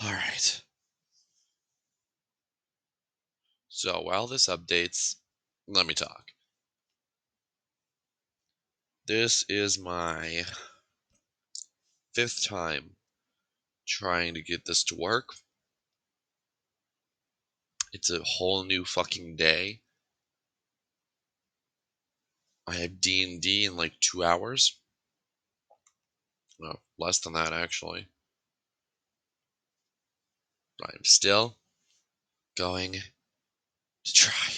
Alright. So while this updates, let me talk. This is my 5th time trying to get this to work. It's a whole new fucking day. I have D&D in like 2 hours. No, less than that actually. I'm still going to try.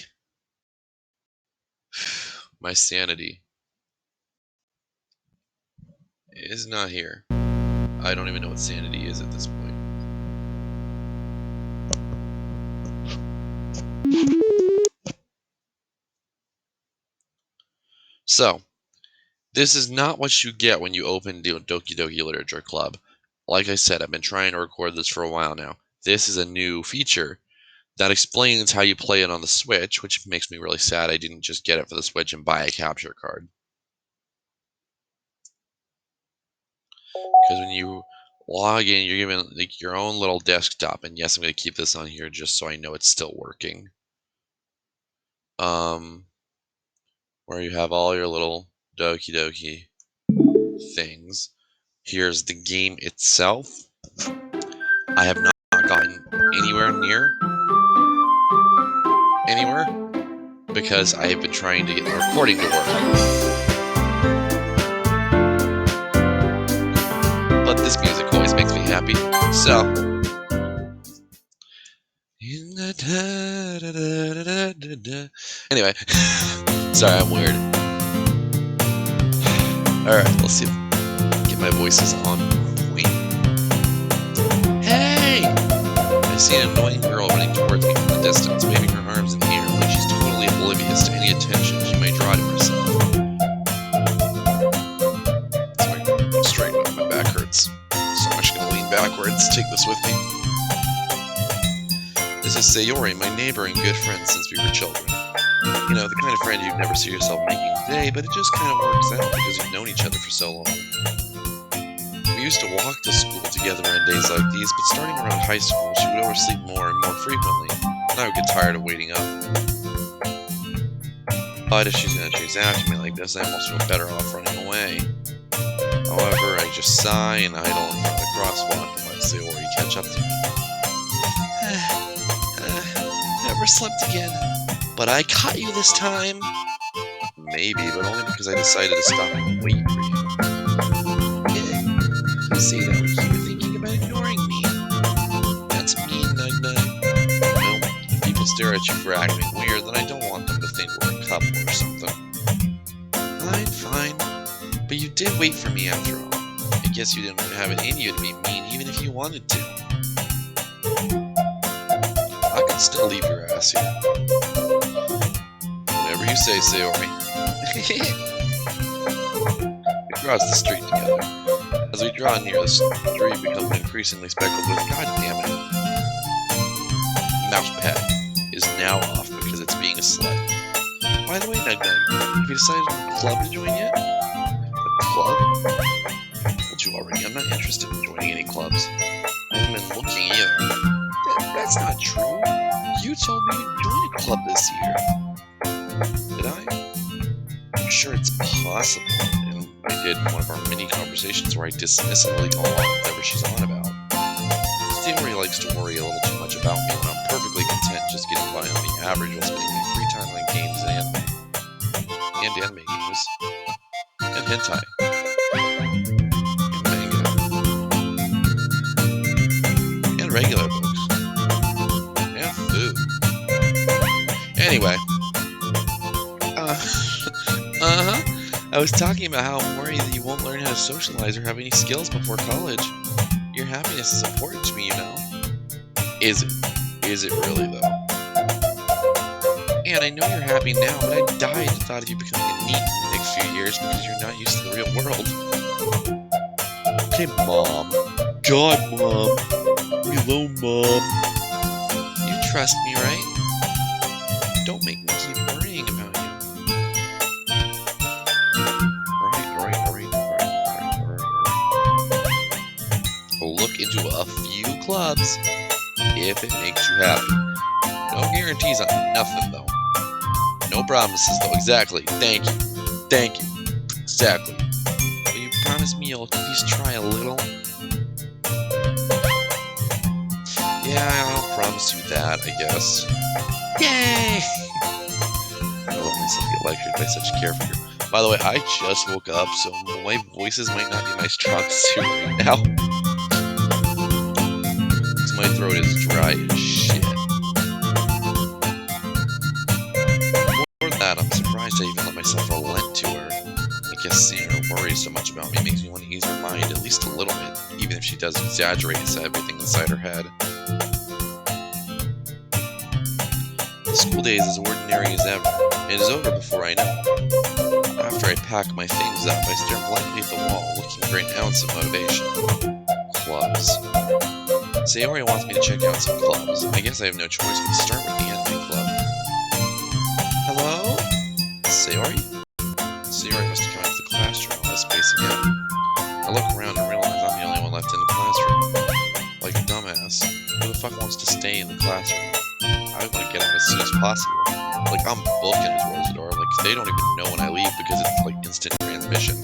My sanity is not here. I don't even know what sanity is at this point. So, this is not what you get when you open Doki Doki Literature Club. Like I said, I've been trying to record this for a while now. This is a new feature that explains how you play it on the Switch, which makes me really sad I didn't just get it for the Switch and buy a capture card. Because when you log in, you're given like your own little desktop, and yes, I'm going to keep this on here just so I know it's still working. Where you have all your little Doki Doki things. Here's the game itself. I have not gotten anywhere near anywhere because I have been trying to get the recording to work. But this music always makes me happy. So anyway, sorry, I'm weird. Alright, let's see if get my voices on. Wait. Hey! I see an annoying girl running towards me from the distance, waving her arms in the air like she's totally oblivious to any attention she may draw to herself. Sorry, straighten up, my back hurts. So I'm just gonna lean backwards, take this with me. This is Sayori, my neighbor and good friend since we were children. You know, the kind of friend you'd never see yourself making today, but it just kind of works out because you've known each other for so long. We used to walk to school together on days like these, but starting around high school, she would oversleep more and more frequently, and I would get tired of waiting up. But if she's going to chase after me like this, I almost feel better off running away. However, I just sigh and idle in front of the crosswalk and let Sayori catch up to me. Never slept again. But I caught you this time. Maybe, but only because I decided to stop and wait for you. You say that like you were thinking about ignoring me. That's mean, Nug Nug. Well, if people stare at you for acting weird, then I don't want them to think we're a couple or something. Fine. But you did wait for me after all. I guess you didn't have it in you to be mean even if you wanted to. I can still leave your ass here. Whatever you say, Sayori. We cross the street together. As we draw near, the street becomes increasingly speckled with goddammit. Mouse Pet is now off because it's being a slut. By the way, Nug Nug, have you decided on a club to join yet? A club? I told you already, I'm not interested in joining any clubs. I haven't been looking either. That's not true. You told me you'd join a club this year. Did I? I'm sure it's possible, and I did in one of our mini conversations where I dismissively go along with whatever she's on about. Sayori likes to worry a little too much about me, and I'm perfectly content just getting by on the average while spending my free time on games and anime. And anime games. And hentai. And manga. And regular books. And food. Anyway. I was talking about how I'm worried that you won't learn how to socialize or have any skills before college. Your happiness is important to me, you know. Is it? Is it really, though? And I know you're happy now, but I'd die at the thought of you becoming a NEET in the next few years because you're not used to the real world. Okay, Mom. God, Mom. Hello, Mom. You trust me, right? Don't make me keep worrying about you. Alright. Look into a few clubs if it makes you happy. No guarantees on nothing, though. No promises, though. Exactly. Thank you. Thank you. Exactly. Will you promise me you'll at least try a little? Yeah, I'll promise you that, I guess. Yay! I let myself get lectured by such a carefree. By the way, I just woke up, so my voices might not be my strong suit right now. Because my throat is dry as shit. More than that, I'm surprised I even let myself relent to her. I guess seeing her worry so much about me makes me want to ease her mind at least a little bit, even if she does exaggerate everything inside her head. The school day is as ordinary as ever. It is over before I know. After I pack my things up, I stare blankly at the wall, looking for an ounce of motivation. Clubs. Sayori wants me to check out some clubs. I guess I have no choice but to start with the anime club. Hello? Sayori? Sayori must have come into the classroom while I was spacing out. I look around and realize I'm the only one left in the classroom. Like a dumbass, who the fuck wants to stay in the classroom? I want to get out as soon as possible. Like, I'm booking towards the door. Like, they don't even know when I leave because it's like instant transmission.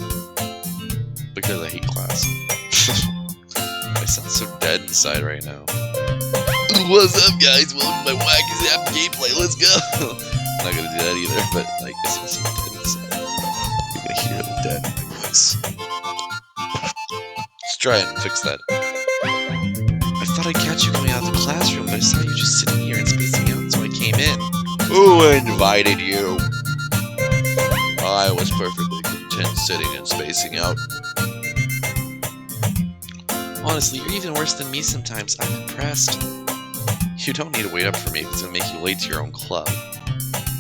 Because I hate class. I sound so dead inside right now. What's up, guys? Welcome to my wacky zap gameplay. Let's go! I'm not gonna do that either, but like, I sound so dead inside. You're gonna hear the dead in my voice. Let's try it and fix that. I thought I'd catch you coming out of the classroom, but I saw you just sitting here and spacing out, so I came in. Who invited you? I was perfectly content sitting and spacing out. Honestly, you're even worse than me sometimes. I'm impressed. You don't need to wait up for me if it's gonna make you late to your own club.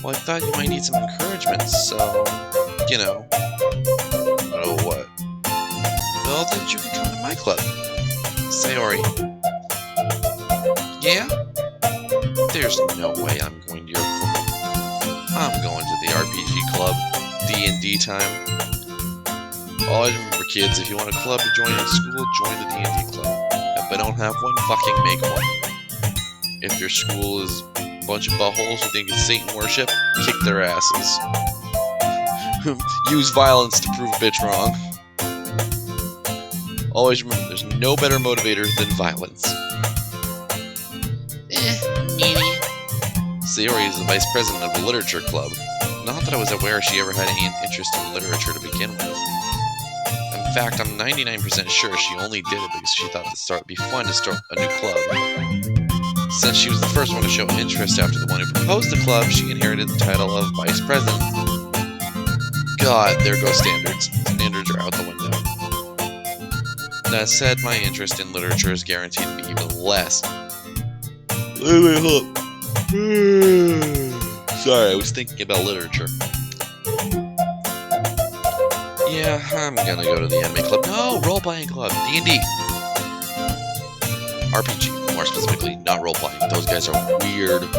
Well, I thought you might need some encouragement, so... you know... Oh, what? Well, then you could come to my club. Sayori. Yeah? There's no way I'm going to your club. I'm going to the RPG club. D&D time. Always remember, kids, if you want a club to join in school, join the D&D club. If I don't have one, fucking make one. If your school is a bunch of buttholes who think it's Satan worship, kick their asses. Use violence to prove a bitch wrong. Always remember, there's no better motivator than violence. Meanie. Sayori is the vice president of the literature club. Not that I was aware she ever had any interest in literature to begin with. In fact, I'm 99% sure she only did it because she thought it'd be fun to start a new club. Since she was the first one to show interest after the one who proposed the club, she inherited the title of vice president. God, there go standards. Standards are out the window. That said, my interest in literature is guaranteed to be even less. Wait, hold up. Sorry, I was thinking about literature. Yeah, I'm gonna go to the anime club. No, role-playing club. D&D. RPG, more specifically, not role-playing. Those guys are weird. They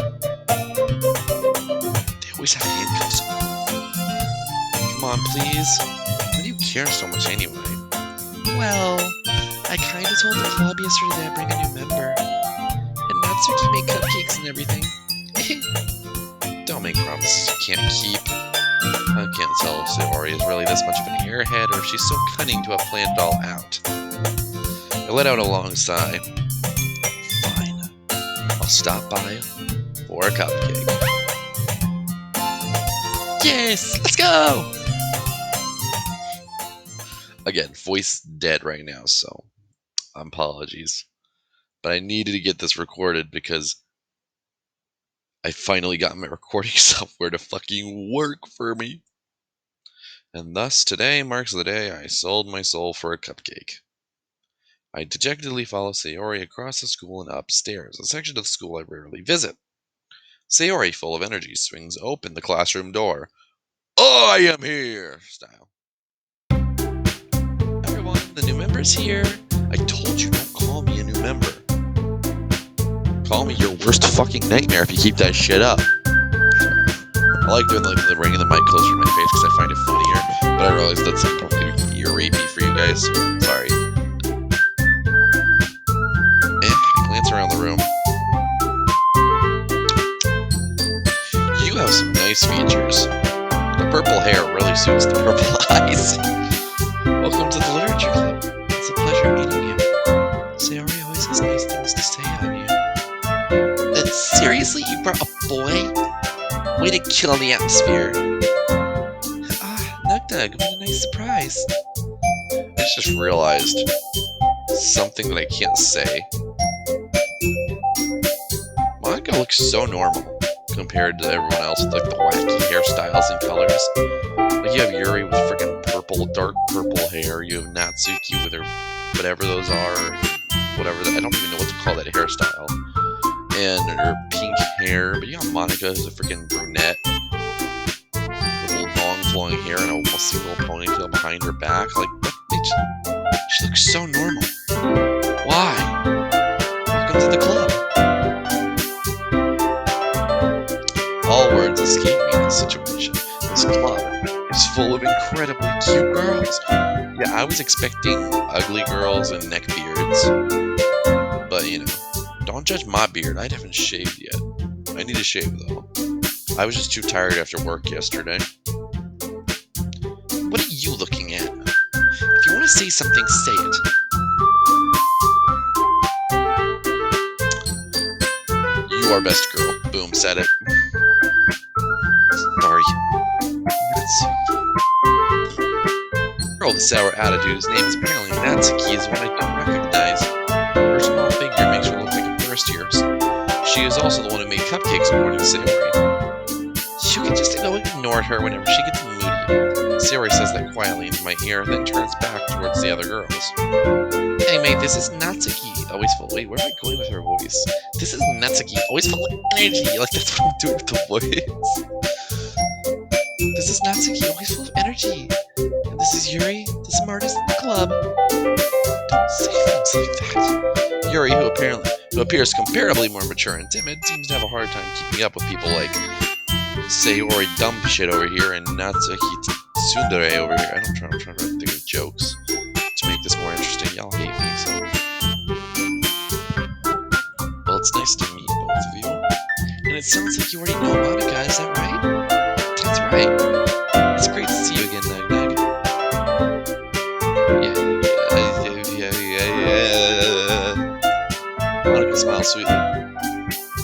always have handcuffs on. Come on, please. Why do you care so much anyway? Well, I kinda told the club yesterday that I'd bring a new member. And Natsuki made cupcakes and everything. Don't make promises you can't keep. I can't tell if Sayori is really this much of an airhead or if she's so cunning to have planned it all out. I let out a long sigh. Fine. I'll stop by for a cupcake. Yes! Let's go! Again, voice dead right now, so apologies. But I needed to get this recorded because I finally got my recording software to fucking work for me. And thus, today marks the day I sold my soul for a cupcake. I dejectedly follow Sayori across the school and upstairs, a section of the school I rarely visit. Sayori, full of energy, swings open the classroom door. I am here! Style. Everyone, the new member's here. I told you, don't call me a new member. Call me your worst fucking nightmare if you keep that shit up. I like doing the ringing the mic closer to my face because I find it funnier, but I realize that's probably going to be ear rapey for you guys. Sorry. I around the room. You have some nice features. The purple hair really suits the purple eyes. Welcome to the Literature Club. It's a pleasure meeting you. Sayori always has nice things to say on you. Seriously? You brought a boy? Way to kill the atmosphere. Nug, what a nice surprise. I just realized something that I can't say. Monica looks so normal compared to everyone else with like the wacky hairstyles and colors. Like you have Yuri with freaking purple, dark purple hair. You have Natsuki with her whatever those are, whatever. I don't even know what to call that hairstyle. And her pink hair. But you got Monica who's a freaking brunette with long flowing hair and a single ponytail behind her back. Like she looks so normal. Why? Welcome to the club. All words escape me in this situation. This club is full of incredibly cute girls. Yeah, I was expecting ugly girls and neck beards. But, you know, don't judge my beard. I haven't shaved yet. I need to shave, though. I was just too tired after work yesterday. What are you looking at? If you want to say something, say it. You are best girl. Boom, said it. Sorry. Natsuki. Girl with a sour attitude, whose name is apparently Natsuki, is one I don't recognize. Her small figure makes her look like a first year's. She is also the one who made cupcakes according to Sayori. You can just ignore her whenever she gets moody. Sayori says that quietly into my ear, then turns back towards the other girls. Hey mate, this is Natsuki. Always full. Wait, where am I going with her voice? This is Natsuki. Always full of energy. Like that's what I'm doing with the voice. This is Natsuki. Always full of energy. And this is Yuri, the smartest in the club. Don't say things like that. Yuri, who appears comparably more mature and timid, seems to have a hard time keeping up with people like Sayori dumb shit over here and Natsuki tsundere over here. I'm trying to think of jokes to make this more interesting. Y'all hate me, so. Well, it's nice to meet both of you. And it sounds like you already know Monica, is that right? That's right. It's great to see you again, Nug. Yeah. Monica smiles sweetly.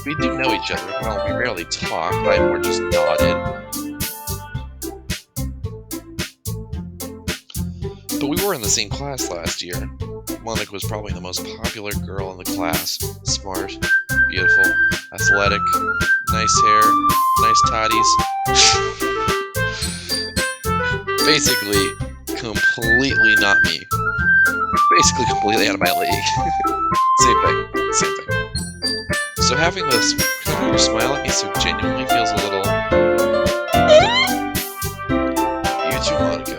We do know each other. Well, we rarely talk, but I more just nodded. But we were in the same class last year. Monica was probably the most popular girl in the class. Smart, beautiful, athletic, nice hair, nice toddies. Basically, completely not me. Basically, completely out of my league. Same thing. So having this kind of smile at me so genuinely feels a little... You too, Monica.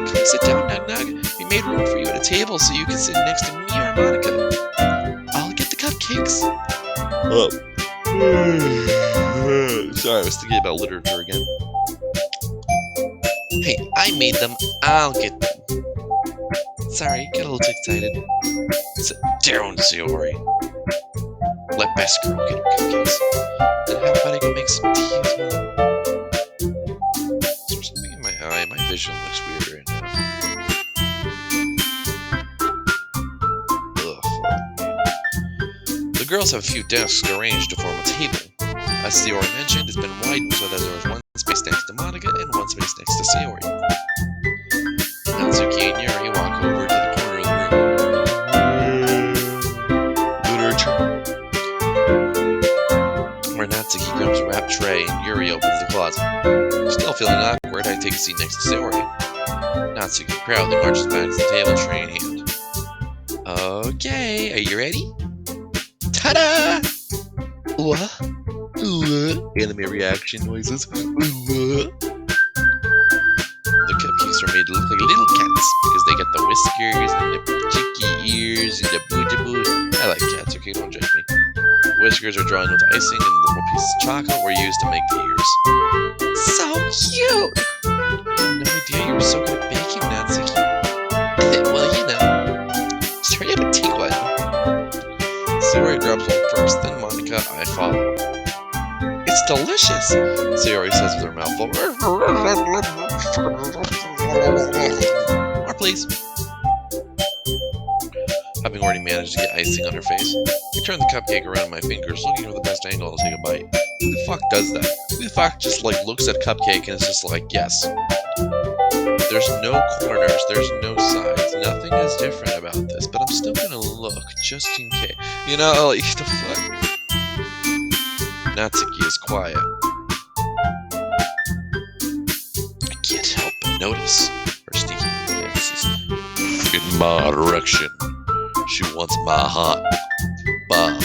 Come sit down, Nug. We made room for you at a table so you can sit next to me or Monica. I'll get the cupcakes. Oh. Sorry, I was thinking about literature again. Hey, I made them. I'll get them. Sorry, get a little excited. Sit down, Sayori. Let best girl get her cookies. Then how about I go make some tea as well? Is there something in my eye? My vision looks weird right now. Ugh, fuck. The girls have a few desks arranged to form a table. As Sayori mentioned, it's been widened so that there is one space next to Monica and one space next to Sayori. Natsuki and Yuri walk over to the corner of the room. Literature. Where Natsuki grabs a wrapped tray and Yuri opens the closet. Still feeling awkward, I take a seat next to Sayori. Natsuki proudly marches back to the table, tray in hand. Okay, are you ready? Ta-da! Anime reaction noises. The cupcakes are made to look like little cats because they get the whiskers and the cheeky ears and the boo-de-boo. I like cats, okay? Don't judge me. The whiskers are drawn with icing and little pieces of chocolate were used to make the ears. So cute! I had no idea you were so good at baking, Natsuki. Well, you know. Just hurry up and take one. So grabs one first, then Monica, I follow. It's delicious, Sayori says with her mouth full. More, please. Having already managed to get icing on her face, I turn the cupcake around in my fingers, looking for the best angle to take a bite. Who the fuck does that? Who the fuck just looks at a cupcake and is just like, yes. There's no corners, there's no sides, nothing is different about this, but I'm still gonna look, just in case. You know, like, the fuck? Natsuki is quiet. I can't help but notice her sneaking advances. In my direction. She wants my heart. But,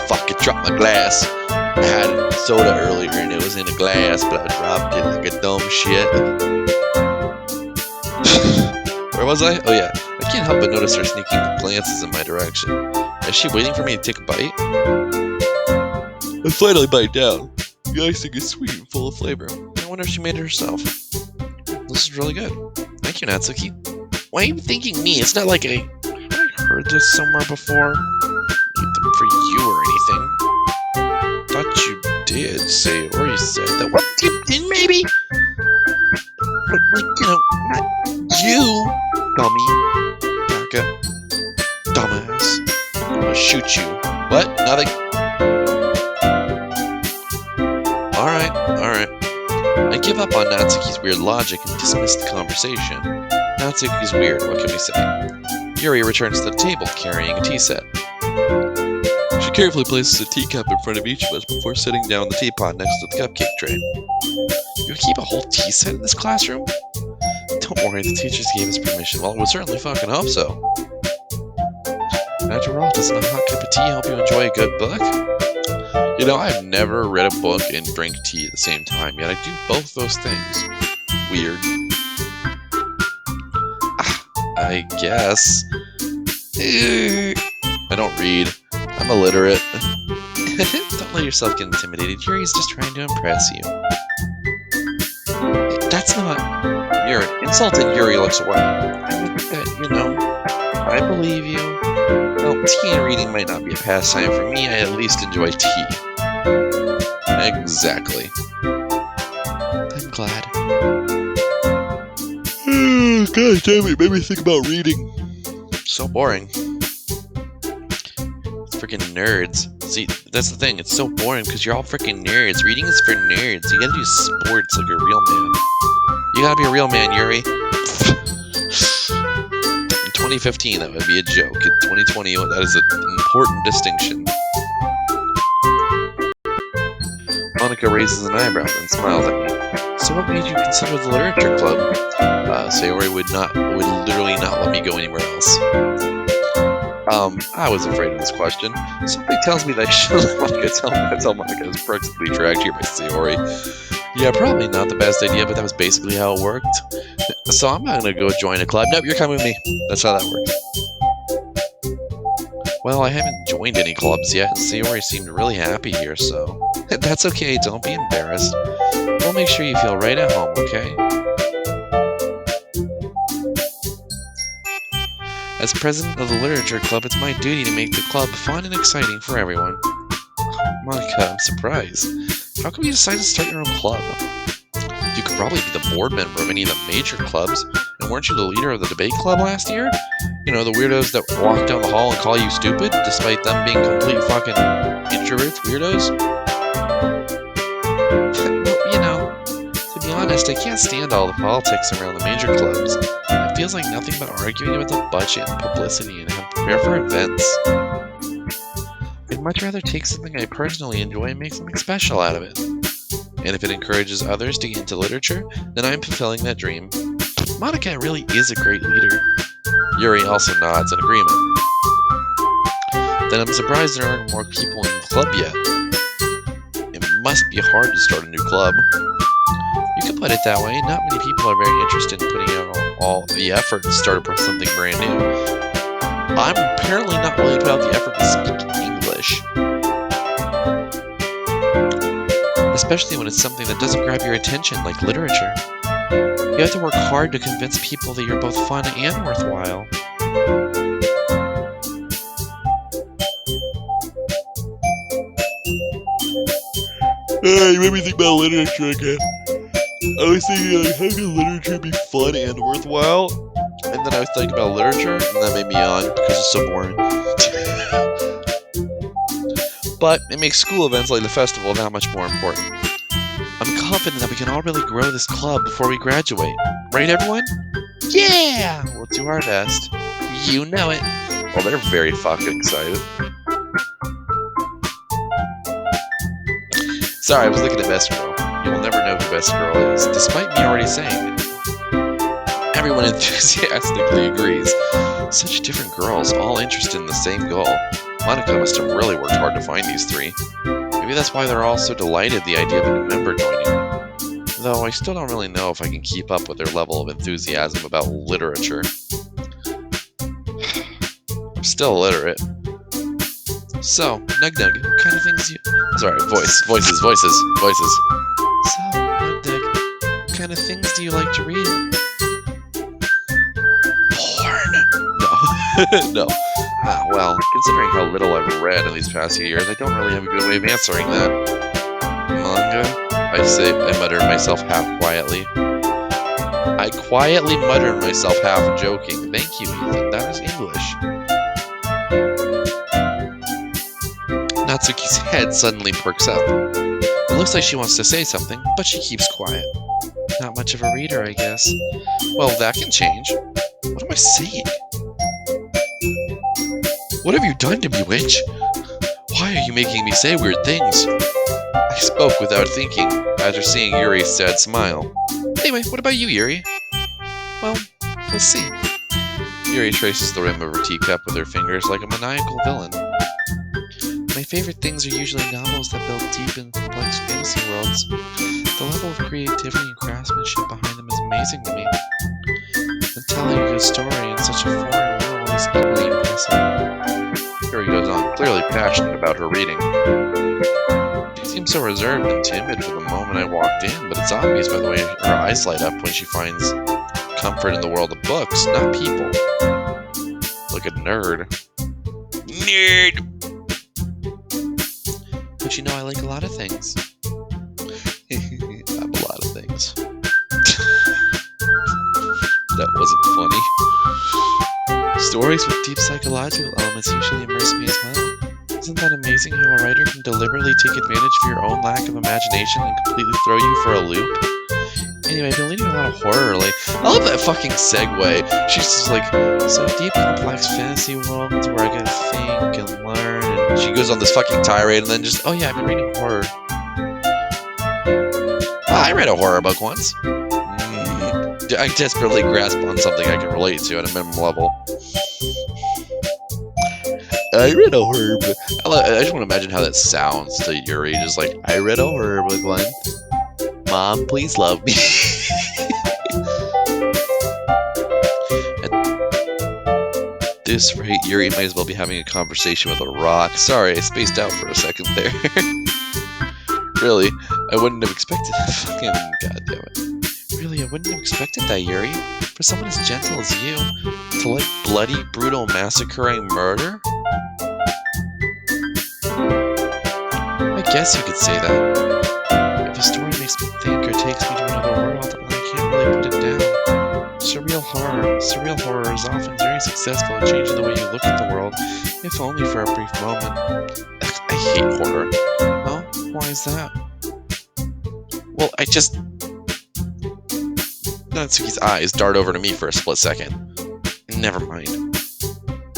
fuck, it dropped my glass. I had soda earlier and it was in a glass, but I dropped it like a dumb shit. Where was I? Oh yeah, I can't help but notice her sneaking glances in my direction. Is she waiting for me to take a bite? I finally bite down. The icing is sweet and full of flavor. I wonder if she made it herself. This is really good. Thank you, Natsuki. Why are you thanking me? It's not like I heard this somewhere before. Eat them for you or anything. Thought you did say, or you said that. What? You did, maybe? But, like, you know, not you, dummy. Baka. Dumbass. I'm gonna shoot you. What? Nothing? Alright. I give up on Natsuki's weird logic and dismiss the conversation. Natsuki's weird, what can we say? Yuri returns to the table carrying a tea set. She carefully places a teacup in front of each of us before setting down the teapot next to the cupcake tray. You keep a whole tea set in this classroom? Don't worry, the teachers gave us permission. Well, we certainly fucking hope so. After all, doesn't a hot cup of tea help you enjoy a good book? You know, I've never read a book and drank tea at the same time, yet I do both those things. Weird. I guess. I don't read. I'm illiterate. Don't let yourself get intimidated. Yuri's just trying to impress you. That's not... Yuri. Insulted Yuri looks away. I think that, you know, I believe you. Well, tea and reading might not be a pastime for me. I at least enjoy tea. Exactly. I'm glad. God damn it, made me think about reading. So boring. Freaking nerds. See, that's the thing, it's so boring because you're all freaking nerds. Reading is for nerds. You gotta do sports like a real man. You gotta be a real man, Yuri. In 2015, that would be a joke. In 2020, that is an important distinction. Monica raises an eyebrow and smiles at me. So what made you consider the literature club? Sayori would literally not let me go anywhere else. I was afraid of this question. Something tells me that I shouldn't tell Monica I was practically dragged here by Sayori. Yeah, probably not the best idea, but that was basically how it worked. So I'm not gonna go join a club. Nope, you're coming with me. That's how that works. Well, I haven't joined any clubs yet, and Sayori seemed really happy here, so... That's okay, don't be embarrassed. We'll make sure you feel right at home, okay? As president of the Literature Club, it's my duty to make the club fun and exciting for everyone. Monica, I'm surprised. How come you decided to start your own club? You could probably be the board member of any of the major clubs, and weren't you the leader of the debate club last year? You know, the weirdos that walk down the hall and call you stupid, despite them being complete fucking introverts, weirdos? Well, you know, to be honest, I can't stand all the politics around the major clubs. It feels like nothing but arguing about the budget and publicity and how to prepare for events. I'd much rather take something I personally enjoy and make something special out of it. And if it encourages others to get into literature, then I'm fulfilling that dream. Monica really is a great leader. Yuri also nods in agreement. Then I'm surprised there aren't more people in the club yet. It must be hard to start a new club. You could put it that way. Not many people are very interested in putting out all the effort to start something brand new. I'm apparently not willing to put out the effort to speak English. Especially when it's something that doesn't grab your attention, like literature. You have to work hard to convince people that you're both fun and worthwhile. You made me think about literature again. I was thinking, like, how can literature be fun and worthwhile? And then I was thinking about literature, and that made me yawn because it's so boring. But it makes school events like the festival that much more important. I'm confident that we can all really grow this club before we graduate. Right, everyone? Yeah! We'll do our best. You know it. Well, they're very fucking excited. Sorry, I was looking at Best Girl. You will never know who Best Girl is, despite me already saying it. Everyone enthusiastically agrees. Such different girls, all interested in the same goal. Monica must have really worked hard to find these three. Maybe that's why they're all so delighted at the idea of a new member joining. Though I still don't really know if I can keep up with their level of enthusiasm about literature. I'm still illiterate. So, Nug Nug, what kind of things you... Sorry, voices. So, Nug Nug, what kind of things do you like to read? Porn! No. No. Well, considering how little I've read in these past few years, I don't really have a good way of answering that. Manga? I mutter to myself half quietly. I quietly mutter to myself half joking. Thank you, Ethan. That is English. Natsuki's head suddenly perks up. It looks like she wants to say something, but she keeps quiet. Not much of a reader, I guess. Well, that can change. What am I saying? What have you done to me, witch? Why are you making me say weird things? I spoke without thinking, after seeing Yuri's sad smile. Anyway, what about you, Yuri? Well, let's see. Yuri traces the rim of her teacup with her fingers like a maniacal villain. My favorite things are usually novels that build deep and complex fantasy worlds. The level of creativity and craftsmanship behind them is amazing to me. And telling a good story in such a foreign world is equally impressive. Yuri goes on, clearly passionate about her reading. She seems so reserved and timid for the moment I walked in, but it's obvious by the way her eyes light up when she finds comfort in the world of books, not people. Like a nerd. Nerd! But you know I like a lot of things. I'm a lot of things. That wasn't funny. Stories with deep psychological elements usually immerse me as well. Isn't that amazing how a writer can deliberately take advantage of your own lack of imagination and completely throw you for a loop? Anyway, I've been reading a lot of horror lately. I love that fucking segue. She's just like, so deep, complex fantasy worlds where I gotta think and learn. And she goes on this fucking tirade and then just, oh yeah, I've been reading horror. I read a horror book once. I desperately grasp on something I can relate to at a minimum level. I read a horror book. I just want to imagine how that sounds to Yuri. Just like, I read a horror book once. Mom, please love me. At this rate, Yuri might as well be having a conversation with a rock. Sorry, I spaced out for a second there. Really, I wouldn't have expected that. Fucking goddammit. Really, I wouldn't have expected that, Yuri. For someone as gentle as you, to like bloody, brutal, massacring murder? I guess you could say that. If a story makes me think or takes me to another world, I can't really put it down. Surreal horror is often very successful at changing the way you look at the world, if only for a brief moment. I hate horror. Well, why is that? Well, Natsuki's eyes dart over to me for a split second. Never mind.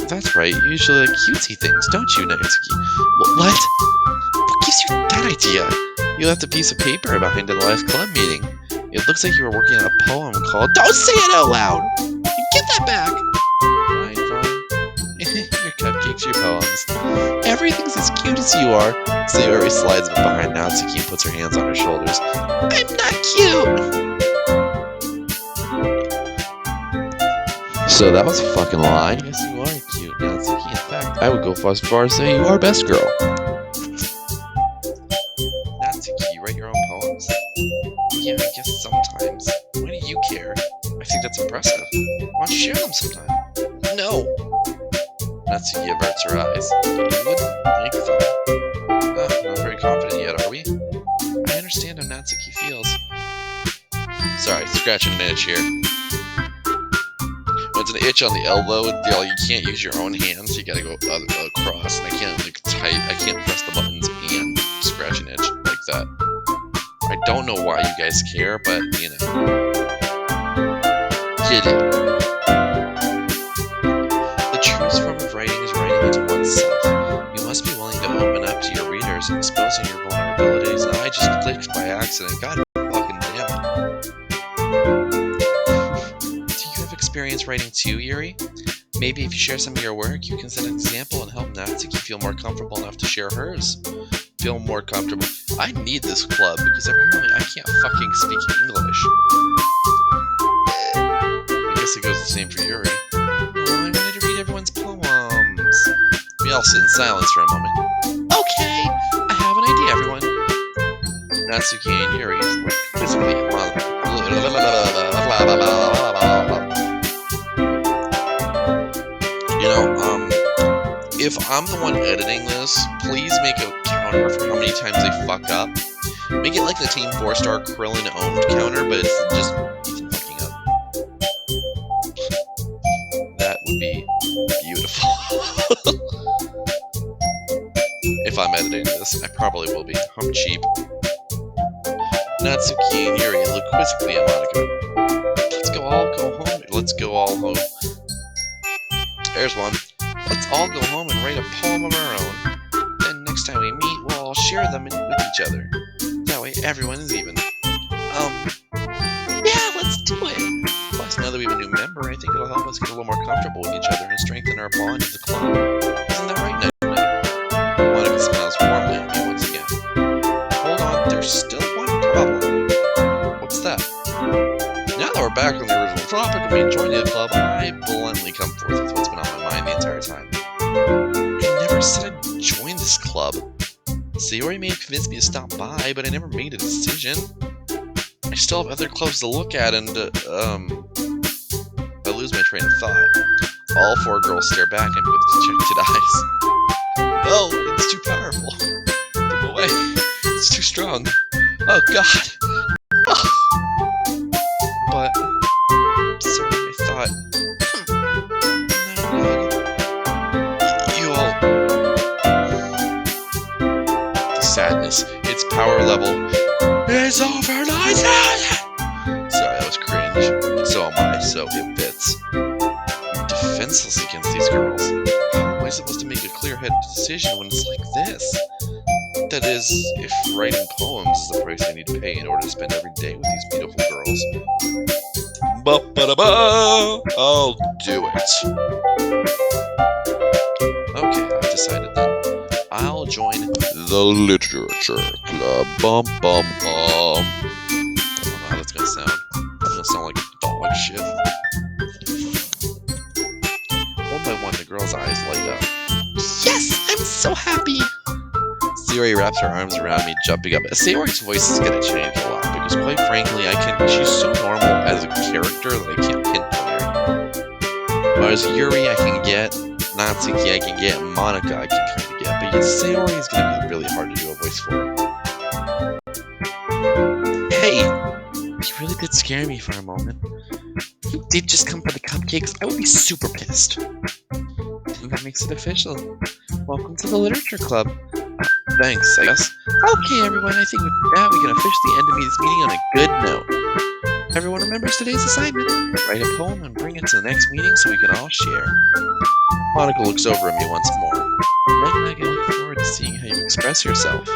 That's right, you usually like cutesy things, don't you, Natsuki? What? What gives you that idea? You left a piece of paper behind at the last club meeting. It looks like you were working on a poem called... Don't say it out loud! Give that back! Fine. Your cupcakes, your poems. Everything's as cute as you are. Sayori slides behind Natsuki and puts her hands on her shoulders. I'm not cute! So that was a fucking lie. Yes, you are cute, Natsuki. In fact, I would go as far as say you are best girl. Natsuki, you write your own poems? Yeah, I guess sometimes. Why do you care? I think that's impressive. Why don't you share them sometime? No! Natsuki averts her eyes. You wouldn't like them. Not very confident yet, are we? understand how Natsuki feels. Sorry, scratching an itch here. When it's an itch on the elbow, you can't use your own hands. You gotta go across, and I can't like I can't press the buttons and scratch an itch like that. I don't know why you guys care, but you know, get it. The truest form of writing is writing it to oneself. You must be willing to open up to your readers, exposing your vulnerabilities. And I just clicked by accident. God fucking damn it. Do you have experience writing too, Yuri? Maybe if you share some of your work, you can set an example and help Natsuki feel more comfortable enough to share hers. Feel more comfortable. I need this club because apparently I can't fucking speak English. I guess it goes the same for Yuri. Oh, I wanted to read everyone's poems. We all sit in silence for a moment. Okay, I have an idea, everyone. Natsuki and Yuri look physically if I'm the one editing this, please make a counter for how many times they fuck up. Make it like the Team 4-star Krillin owned counter, but it's just Ethan fucking up. That would be beautiful. If I'm editing this, I probably will be. I'm cheap. Natsuki and Yuri look quizzically at Monica. Let's go all home. There's one. Let's all go home and write a poem of our own. Then next time we meet, we'll all share them with each other. That way everyone is even. Yeah, let's do it! Plus, now that we have a new member, I think it'll help us get a little more comfortable with each other and strengthen our bond as a club. Isn't that right, Night? Monica smiles warmly at me once again. Hold on, there's still one problem. What's that? Now that we're back on the original topic of me joining the club, I bluntly come forth with what's been on my mind the entire time. I never said I'd join this club. Sayori may have convinced me to stop by, but I never made a decision. I still have other clubs to look at, and I lose my train of thought. All four girls stare back at me with dejected eyes. No, it's too powerful. Get away. It's too strong. Oh god. Oh. But sorry, I thought. You all. The sadness. Its power level is overnight. Sorry, that was cringe. So am I, so it fits. I'm defenseless against these girls. How am I supposed to make a clear-headed decision when it's like this? That is, if writing poems is the price I need to pay in order to spend every day with these beautiful girls. Ba-ba-da-ba! I'll do it. Okay, I've decided then. I'll join the Literature Club. Bum bum bum. I don't know how that's gonna sound. I'm gonna sound like dog shit. One by one, the girl's eyes light up. Yes! I'm so happy! Sayori wraps her arms around me, jumping up. Sayori's voice is gonna change a lot, because quite frankly, she's so normal as a character that I can't pinpoint her. Whereas Yuri I can get, Natsuki I can get, and Monica I can kind of get, but Sayori is gonna be really hard to do a voice for. Hey! You really did scare me for a moment. If you did just come for the cupcakes, I would be super pissed. And that makes it official. Welcome to the Literature Club. Thanks, I guess. Okay, everyone, I think with that we can officially end this meeting on a good note. Everyone remembers today's assignment. Write a poem and bring it to the next meeting so we can all share. Monica looks over at me once more. Meg, I look forward to seeing how you express yourself.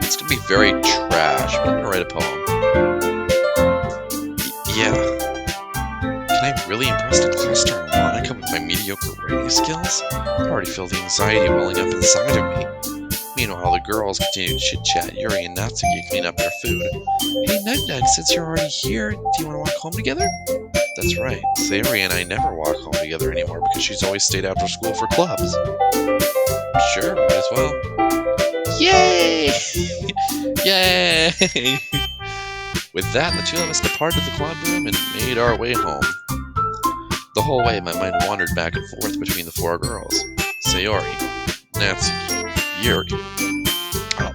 It's gonna be very trash, but I'm gonna write a poem. Yeah. Can I really impress the class star Monica with my mediocre writing skills? I already feel the anxiety welling up inside of me. Meanwhile, the girls continue to chit-chat. Yuri and Natsuki clean up their food. Hey, Nug, since you're already here, do you want to walk home together? That's right. Sayori and I never walk home together anymore because she's always stayed after school for clubs. Sure, might as well. Yay! Yay! With that, the two of us departed the club room and made our way home. The whole way, my mind wandered back and forth between the four girls. Sayori, Natsuki, Yuri. Oh.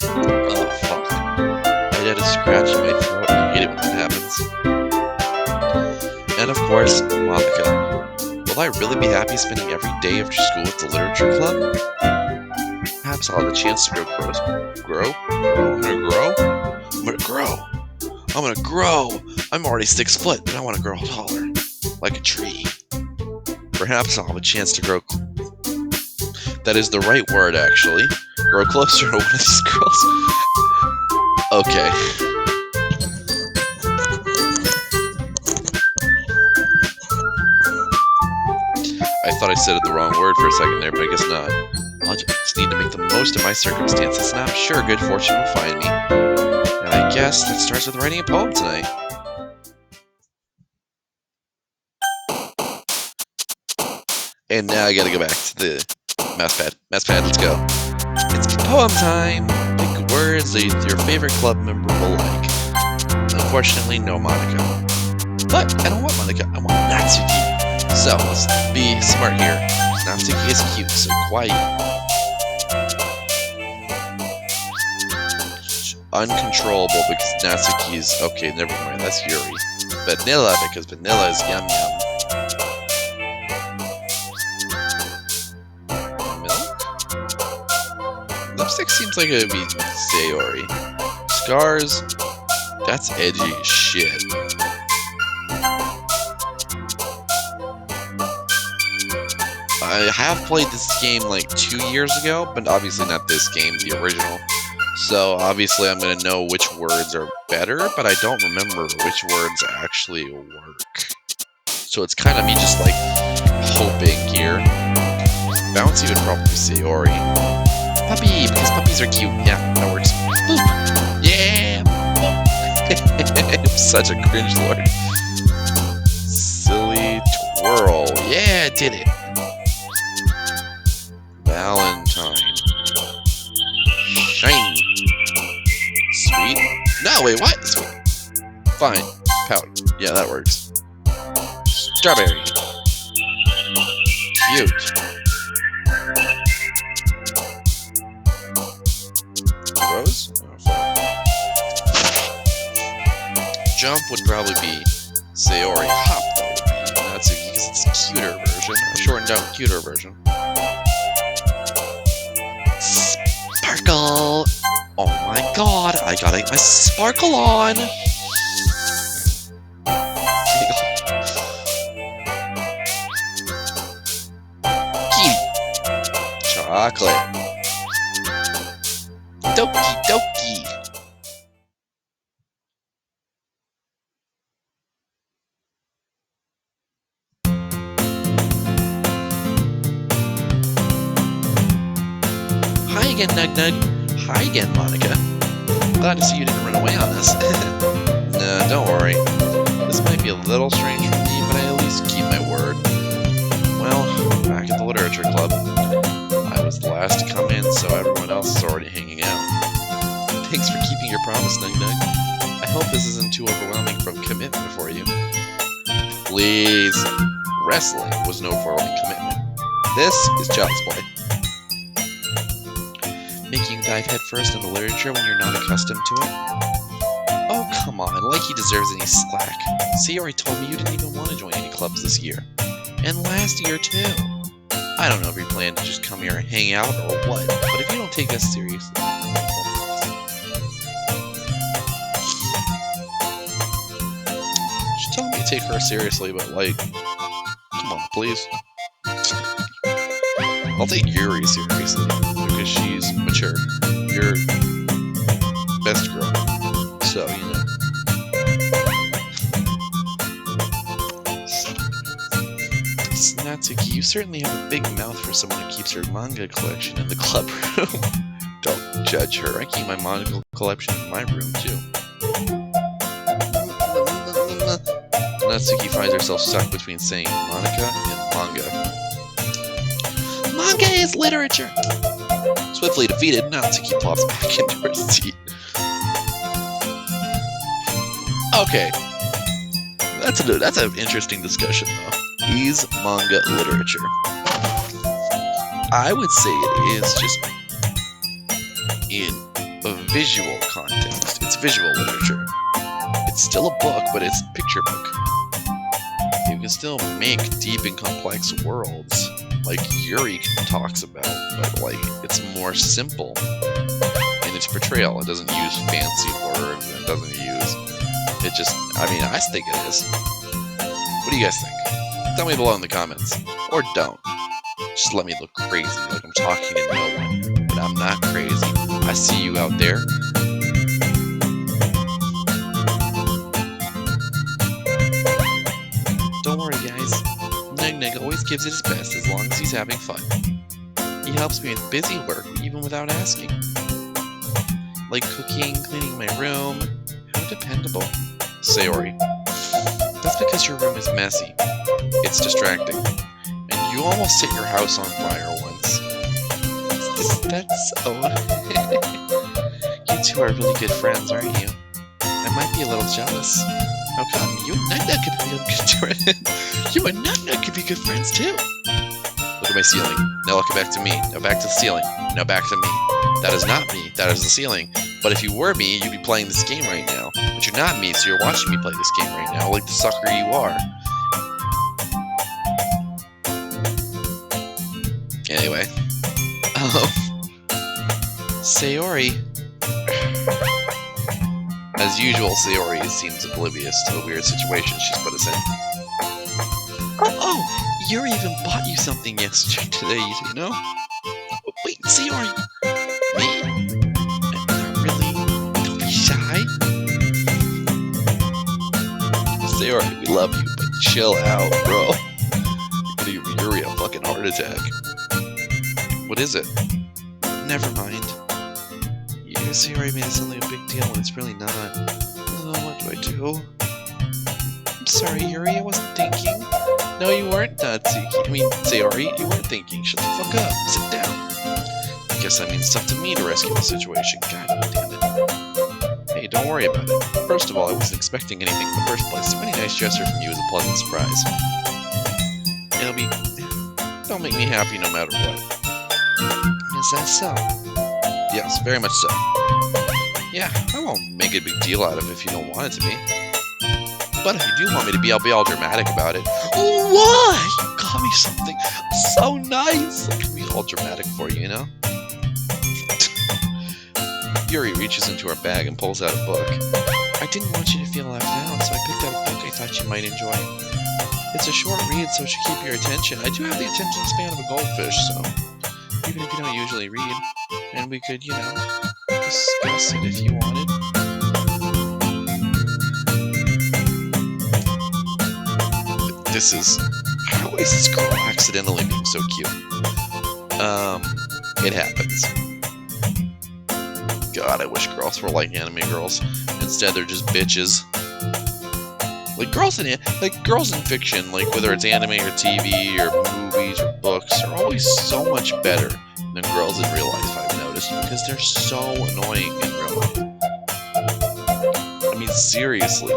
Oh, fuck. I had a scratch in my throat. I hate it when that happens. And of course, Monica. Will I really be happy spending every day after school with the literature club? Perhaps I'll have the chance to grow? I'm gonna grow! I'm already 6 foot, but I want to grow taller. Like a tree. Perhaps I'll have a chance to grow... That is the right word, actually. Grow closer to one of these girls. Okay. I thought I said the wrong word for a second there, but I guess not. I'll just need to make the most of my circumstances, and I'm sure good fortune will find me. And I guess that starts with writing a poem tonight. And now I gotta go back to the mouse pad. Mouse pad, let's go. It's poem time! Pick words that your favorite club member will like. Unfortunately, no Monica. But I don't want Monica, I want Natsuki. So, let's be smart here. Natsuki is cute, so quiet. Uncontrollable because Natsuki is... Okay, never mind, that's Yuri. Vanilla, because vanilla is yum yum. Milk? Lipstick seems like it would be Sayori. Scars? That's edgy as shit. I have played this game like 2 years ago, but obviously not this game, the original. So obviously I'm gonna know which words are better, but I don't remember which words actually work. So it's kind of me just like hoping here. Bouncy would probably be Sayori. Puppy, because puppies are cute. Yeah, that works. Boop. Yeah! I'm such a cringe lord. Silly twirl. Yeah, did it. Valentine. Shiny. Sweet. No, wait, what? Sweet. Fine. Pout. Yeah, that works. Strawberry. Cute. Rose? Oh, fine. Jump would probably be Sayori. Hop, though, would be Natsuki, because it's a cuter version. A shortened down, cuter version. Sparkle! Oh my god, I gotta get my sparkle on! Kitty! Chocolate! Doki Doki! Hi again, Nug Nug. Hi again, Monica. Glad to see you didn't run away on us. Nah, don't worry. This might be a little strange for me, but I at least keep my word. Well, back at the literature club. I was the last to come in, so everyone else is already hanging out. Thanks for keeping your promise, Nug Nug. I hope this isn't too overwhelming from commitment for you. Please. Wrestling was no overwhelming commitment. This is child's play. Making you dive headfirst into literature when you're not accustomed to it? Oh, come on, like he deserves any slack. Sayori told me you didn't even want to join any clubs this year. And last year, too. I don't know if you plan to just come here and hang out or what, but if you don't take us seriously... She's telling me to take her seriously, but like... Come on, please. I'll take Yuri seriously, because she's mature. You're best girl. So, you know. Natsuki, you certainly have a big mouth for someone who keeps her manga collection in the club room. Don't judge her. I keep my manga collection in my room, too. Natsuki finds herself stuck between saying Monica and manga. Manga is literature! Swiftly defeated, Natsuki plops back into her seat. Okay. That's an interesting discussion, though. is manga literature? I would say it is just in a visual context. It's visual literature. It's still a book, but it's a picture book. You can still make deep and complex worlds like Yuri talks about, but like it's more simple in its portrayal. It doesn't use fancy words, and it doesn't use it just, I mean, I think it is. What do you guys think? Tell me below in the comments. Or don't. Just let me look crazy, like I'm talking to no one. But I'm not crazy. I see you out there. Don't worry, guys. Neg always gives it his best as long as he's having fun. He helps me with busy work, even without asking. Like cooking, cleaning my room. How dependable. Sayori. That's because your room is messy. It's distracting. And you almost set your house on fire once. Is that so? You two are really good friends, aren't you? I might be a little jealous. How come? You and Nug could be good You and Nug could be good friends too. Look at my ceiling. Now look back to me. Now back to the ceiling. Now back to me. That is not me. That is the ceiling. But if you were me, you'd be playing this game right now. But you're not me, so you're watching me play this game right now, like the sucker you are. Anyway. Sayori. As usual, Sayori seems oblivious to the weird situation she's put us in. Oh, Yuri even bought you something yesterday, you know? Wait, Sayori. Me? Not really. Don't be shy. Sayori, we love you, but chill out, bro. You're gonna give Yuri a fucking heart attack. What is it? Never mind. Sayori made it sound like a big deal when it's really not. Oh, what do I do? I'm sorry, Yuri, I wasn't thinking. No, you weren't, Natsuki. I mean, Sayori, you weren't thinking. Shut the fuck up. Sit down. I guess that means it's up to me to rescue the situation. God damn it. Hey, don't worry about it. First of all, I wasn't expecting anything in the first place, so any nice gesture from you is a pleasant surprise. It'll make me happy no matter what. Is that so? Yes, very much so. Yeah, I won't make a big deal out of it if you don't want it to be. But if you do want me to be, I'll be all dramatic about it. What? You got me something so nice! I can be all dramatic for you, you know? Yuri reaches into her bag and pulls out a book. I didn't want you to feel left out, so I picked out a book I thought you might enjoy. It's a short read, so it should keep your attention. I do have the attention span of a goldfish, so even if you don't usually read, and we could, you know, discuss it if you wanted. This is... How is this girl accidentally being so cute? It happens. God, I wish girls were like anime girls. Instead, they're just bitches. Like girls in fiction, like whether it's anime or TV or movies or books, are always so much better than girls in real life, I've noticed, because they're so annoying in real life. I mean, seriously.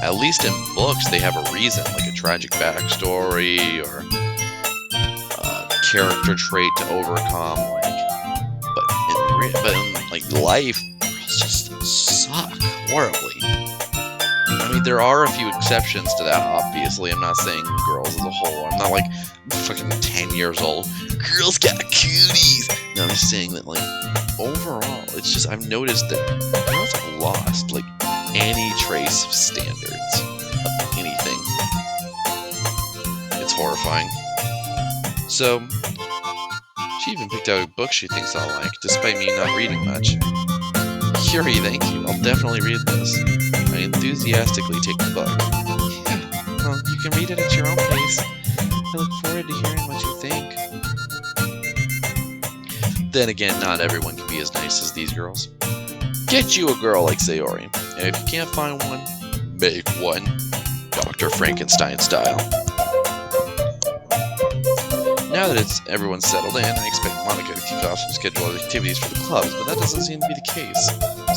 At least in books, they have a reason, like a tragic backstory or a character trait to overcome. But in life, girls just suck horribly. I mean, there are a few exceptions to that, obviously. I'm not saying girls as a whole. I'm not like fucking 10 years old. Girls got cooties. No, I'm just saying that, like, overall, it's just, I've noticed that girls have lost, like, any trace of standards of anything. It's horrifying. So, she even picked out a book she thinks I'll like, despite me not reading much. Yuri, thank you. I'll definitely read this. I enthusiastically take the book. Yeah, well, you can read it at your own pace. I look forward to hearing what you think. Then again, not everyone can be as nice as these girls. Get you a girl like Sayori. And if you can't find one, make one. Dr. Frankenstein style. Now that everyone's settled in, I expect Monica to kick off some scheduled activities for the clubs, but that doesn't seem to be the case.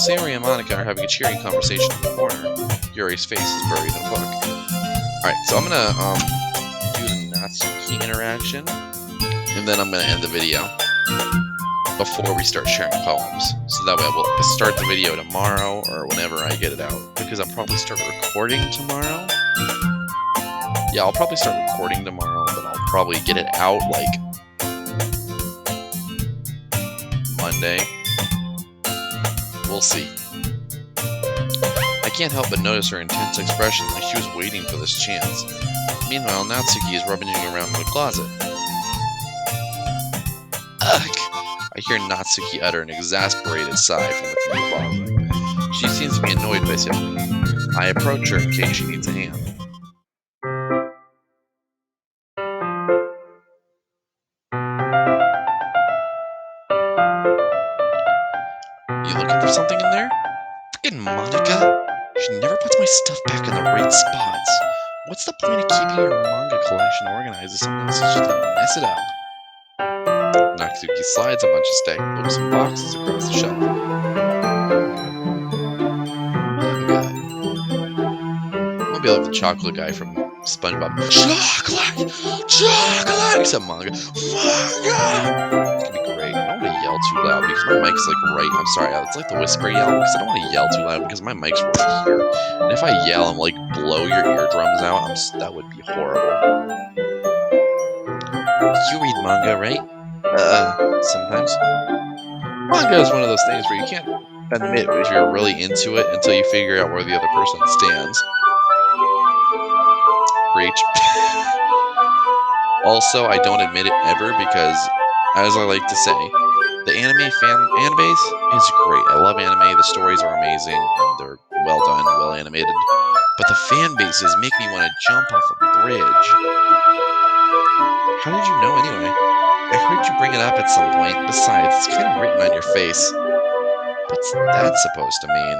Sayori and Monica are having a cheering conversation in the corner. Yuri's face is buried in a book. Alright, so I'm gonna do the Natsuki interaction, and then I'm gonna end the video before we start sharing poems. So that way I will start the video tomorrow or whenever I get it out, because I'll probably start recording tomorrow. Yeah, I'll probably start recording tomorrow, but I'll probably get it out like Monday. We'll see. I can't help but notice her intense expression, like she was waiting for this chance. Meanwhile, Natsuki is rummaging around in the closet. Ugh! I hear Natsuki utter an exasperated sigh from within the closet. She seems to be annoyed by something. I approach her in case she needs a hand. You looking for something in there? Frickin' Monica! She never puts my stuff back in the right spots. What's the point of keeping your manga collection organized if someone else is just gonna mess it up? Natsuki slides a bunch of stacked books and boxes across the shelf. Manga. Maybe like the chocolate guy from SpongeBob. Chocolate! Chocolate! Except manga. Manga! It's gonna be great. I don't want to yell too loud because my mic's like right. I'm sorry, it's like the whisper yell because I don't want to yell too loud because my mic's right here. And if I yell and like blow your eardrums out, that would be horrible. You read manga, right? Sometimes. Manga is one of those things where you can't admit if you're really into it until you figure out where the other person stands. Preach. Also, I don't admit it ever because, as I like to say, the anime base is great. I love anime. The stories are amazing and they're well done, well animated. But the fan bases make me want to jump off a bridge. How did you know anyway? I heard you bring it up at some point. Besides, it's kind of written on your face. What's that supposed to mean?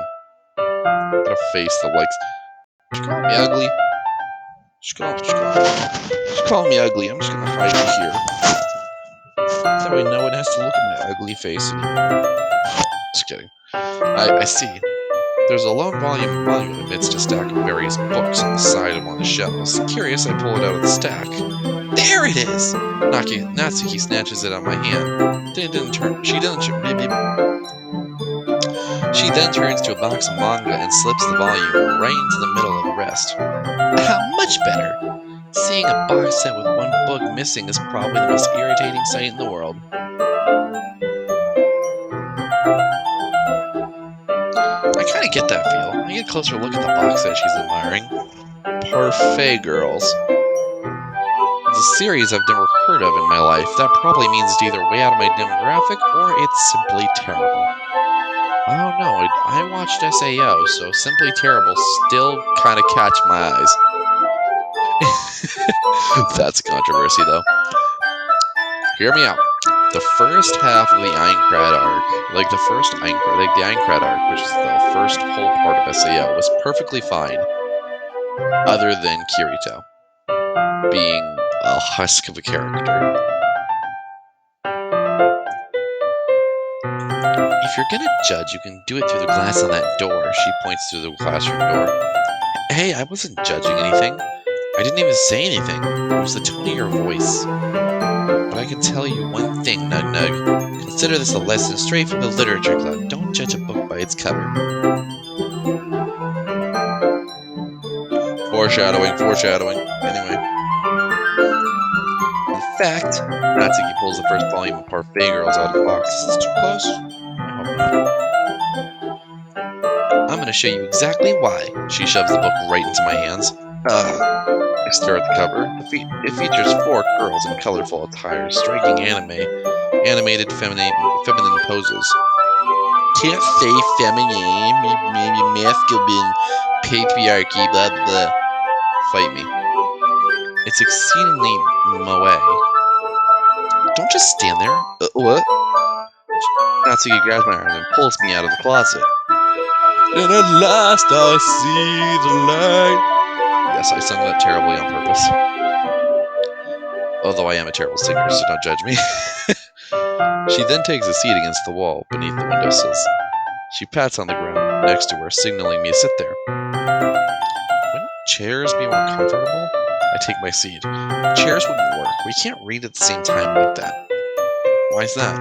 Got a face that likes... She's calling me ugly. She's calling me ugly. I'm just gonna hide you here. That way no one has to look at my ugly face anymore. Just kidding. I see. There's a lone volume of manga amidst a stack of various books on the side of one of the shelves. Curious, I pull it out of the stack. There it is! Natsuki snatches it out of my hand. She then turns to a box of manga and slips the volume right into the middle of the rest. Much better! Seeing a box set with one book missing is probably the most irritating sight in the world. I kind of get that feel. I get a closer look at the box set she's admiring. Parfait Girls. It's a series I've never heard of in my life. That probably means it's either way out of my demographic or it's simply terrible. I don't know. I watched SAO, so Simply Terrible still kind of catch my eyes. That's a controversy, though. Hear me out. The first half of the Aincrad arc, the Aincrad arc, which is the first whole part of SAO, was perfectly fine, other than Kirito being a husk of a character. If you're gonna judge, you can do it through the glass on that door. She points to the classroom door. Hey, I wasn't judging anything. I didn't even say anything. It was the tone of your voice. But I can tell you one thing, Nug Nug. Consider this a lesson straight from the literature club. Don't judge a book by its cover. Foreshadowing. Anyway. In fact, Natsuki pulls the first volume of Parfait Girls out of the box. Is this too close? I hope not. I'm gonna show you exactly why. She shoves the book right into my hands. I stare at the cover. It features 4 girls in colorful attires, striking animated feminine poses. Can't say feminine, maybe masculine, patriarchy, blah blah. Fight me. It's exceedingly moe. Don't just stand there. What? Natsuki grabs my arm and pulls me out of the closet. And at last I see the light. Yes, I sung that terribly on purpose. although I am a terrible singer, so don't judge me. She then takes a seat against the wall beneath the windowsills. She pats on the ground next to her, signaling me to sit there. Wouldn't chairs be more comfortable? I take my seat. Chairs wouldn't work. We can't read at the same time like that. Why is that?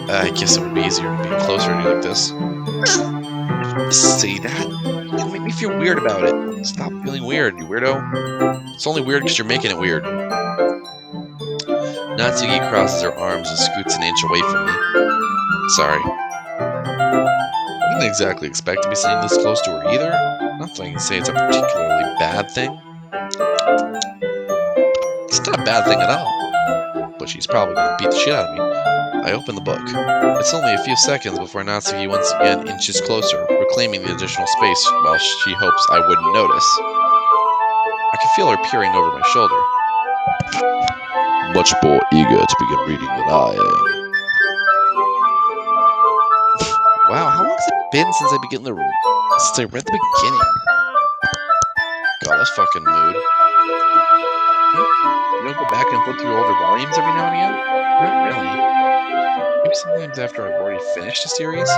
I guess it would be easier to be closer to you like this. Say that? You make me feel weird about it. Stop feeling weird, you weirdo. It's only weird because you're making it weird. Natsuki crosses her arms and scoots an inch away from me. Sorry. I didn't exactly expect to be sitting this close to her either. Not that I can say it's a particularly bad thing. It's not a bad thing at all. But she's probably going to beat the shit out of me. I open the book. It's only a few seconds before Natsuki once again inches closer, reclaiming the additional space while she hopes I wouldn't notice. I can feel her peering over my shoulder. Much more eager to begin reading than I am. Wow, how long has it been since I read the beginning? God, that's fucking mood. You don't go back and flip through older volumes every now and again? Not really. Maybe sometimes after I've already finished a series?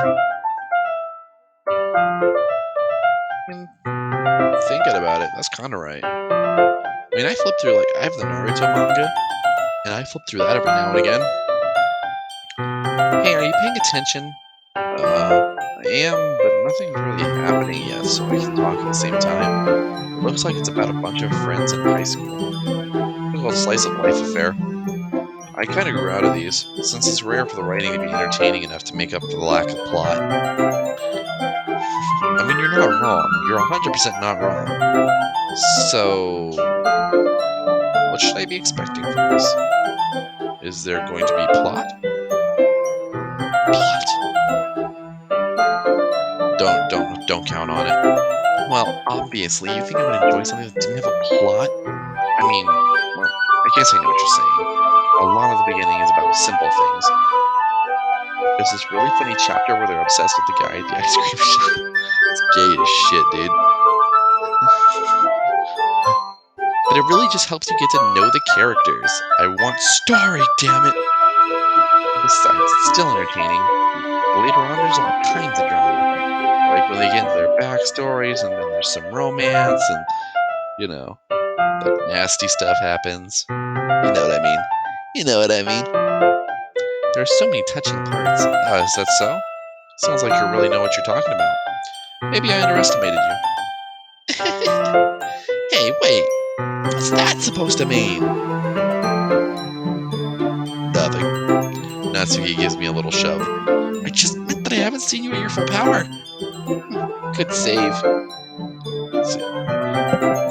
Thinking about it, that's kind of right. I mean, I flip through, I have the Naruto manga, and I flip through that every now and again. Hey, are you paying attention? I am, but nothing's really happening yet, so I can talk at the same time. It looks like it's about a bunch of friends in high school. It's a slice of life affair. I kind of grew out of these, since it's rare for the writing to be entertaining enough to make up for the lack of plot. I mean, you're not wrong. You're 100% not wrong. So, what should I be expecting from this? Is there going to be plot? Plot. Don't count on it. Well, obviously, you think I would enjoy something that didn't have a plot? I mean, well, I guess I know what you're saying. A lot of the beginning is about simple things. There's this really funny chapter where they're obsessed with the guy at the ice cream shop. It's gay as shit, dude. But it really just helps you get to know the characters. I want story, damn it! Besides, it's still entertaining. Later on, there's all kinds of drama. Like when they get into their backstories, and then there's some romance, and, nasty stuff happens. You know what I mean. You know what I mean. There are so many touching parts. Is that so? Sounds like you really know what you're talking about. Maybe I underestimated you. Hey, wait. What's that supposed to mean? Nothing. Natsuki gives me a little shove. I just meant that I haven't seen you at your full power. Good save.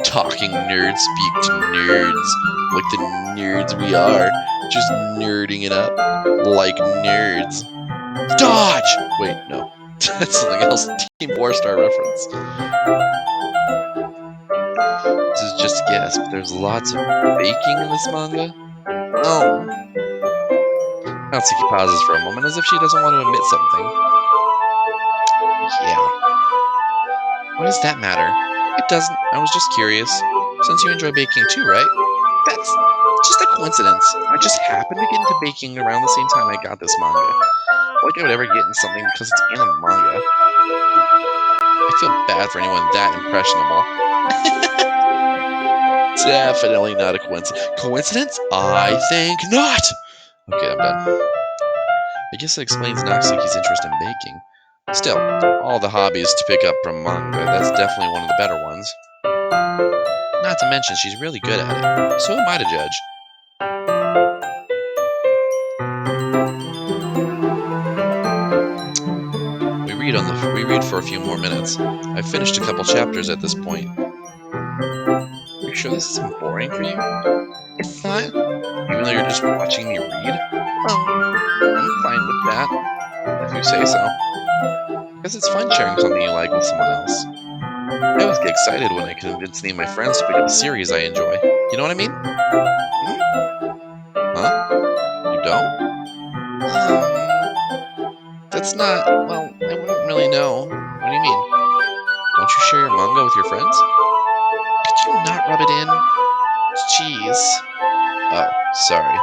Talking nerds speak to nerds. Like the nerds we are. Just nerding it up. Like nerds. Dodge! Wait, no. That's something else. Team War Star reference. This is just a guess, but there's lots of baking in this manga. Oh. Natsuki pauses for a moment as if she doesn't want to admit something. Yeah. What does that matter? It doesn't. I was just curious. Since you enjoy baking too, right? That's just a coincidence. I just happened to get into baking around the same time I got this manga. Like I would ever get into something because it's in a manga. I feel bad for anyone that impressionable. Definitely not a coincidence. Coincidence? I think not! Okay, I'm done. I guess that explains Natsuki's interest in baking. Still, all the hobbies to pick up from manga, that's definitely one of the better ones. Not to mention, she's really good at it. So am I to judge. We read for a few more minutes. I've finished a couple chapters at this point. You sure this isn't boring for you? It's not. Even though you're just watching me read? Well, I'm fine with that, if you say so. Because it's fun sharing something you like with someone else. I always get excited when I convince any of my friends to pick up a series I enjoy. You know what I mean? Huh? You don't? That's not... Well, I wouldn't really know. What do you mean? Don't you share your manga with your friends? Could you not rub it in? Jeez. Oh, sorry.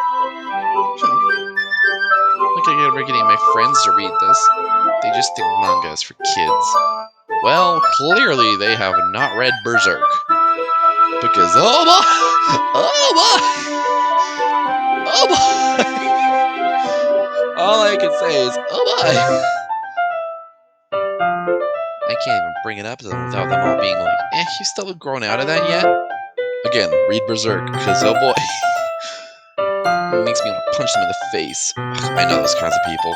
Look like we're getting my friends to read this. They just think manga is for kids. Well, clearly they have not read Berserk. Because, oh my! Oh my! Oh my! All I can say is, oh my! I can't even bring it up to them without them all being like, you still haven't grown out of that yet? Again, read Berserk, because oh boy. It makes me want to punch them in the face. I know those kinds of people.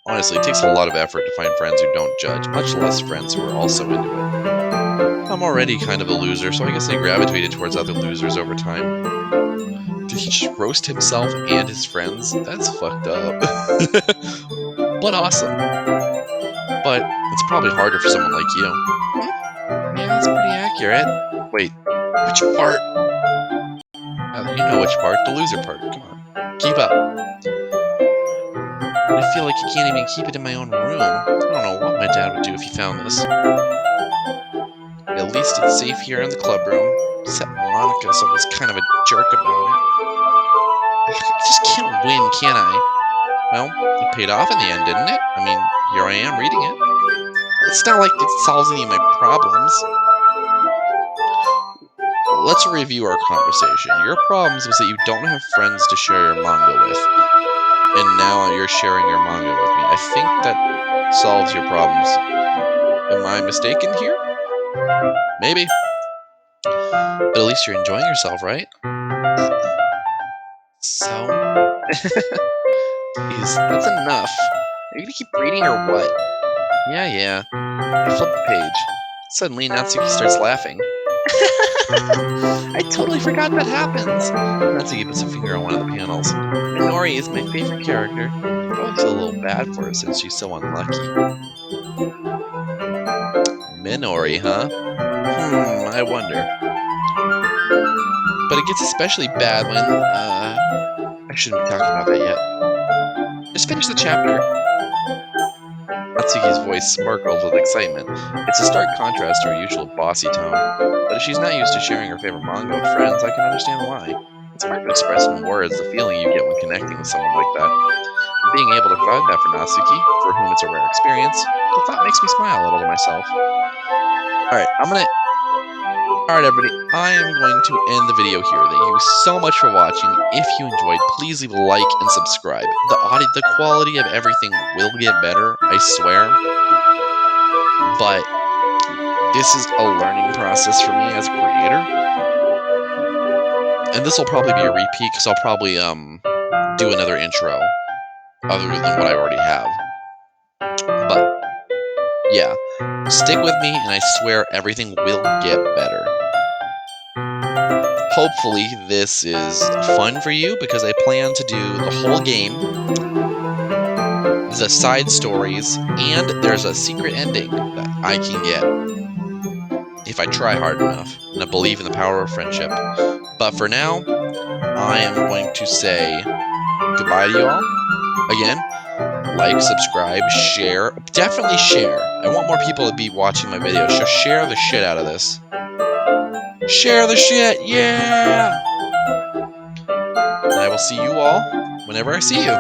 Honestly, it takes a lot of effort to find friends who don't judge, much less friends who are also into it. I'm already kind of a loser, so I guess I gravitated towards other losers over time. Did he just roast himself and his friends? That's fucked up. But awesome. But it's probably harder for someone like you. Yeah, that's pretty accurate. Wait, which part? You know which part, the loser part. Come on, keep up. I feel like I can't even keep it in my own room. I don't know what my dad would do if he found this. At least it's safe here in the club room. Except Monica's always kind of a jerk about it. I just can't win, can I? Well, it paid off in the end, didn't it? I mean, here I am reading it. It's not like it solves any of my problems. Let's review our conversation. Your problems was that you don't have friends to share your manga with. And now you're sharing your manga with me. I think that solves your problems. Am I mistaken here? Maybe. But at least you're enjoying yourself, right? So? Jeez, that's enough. Are you gonna keep reading or what? Yeah. I flip the page. Suddenly, Natsuki starts laughing. I totally forgot that happens. Natsuki puts a finger on one of the panels. Minori is my favorite character. I probably feel a little bad for her since she's so unlucky. Minori, huh? I wonder. But it gets especially bad when, I shouldn't be talking about that yet. Just finish the chapter. Natsuki's voice sparkled with excitement. It's a stark contrast to her usual bossy tone, but if she's not used to sharing her favorite manga with friends, I can understand why. It's hard to express in words the feeling you get when connecting with someone like that. And being able to provide that for Natsuki, for whom it's a rare experience, the thought makes me smile a little to myself. Alright everybody, I am going to end the video here. Thank you so much for watching. If you enjoyed, please leave a like and subscribe. The quality of everything will get better, I swear. But this is a learning process for me as a creator. And this will probably be a repeat because I'll probably do another intro other than what I already have. But yeah, stick with me and I swear everything will get better. Hopefully this is fun for you because I plan to do the whole game, the side stories, and there's a secret ending that I can get if I try hard enough and I believe in the power of friendship. But for now, I am going to say goodbye to you all. Again, like, subscribe, share. Definitely share. I want more people to be watching my videos, so share the shit out of this. Share the shit, yeah! And I will see you all whenever I see you.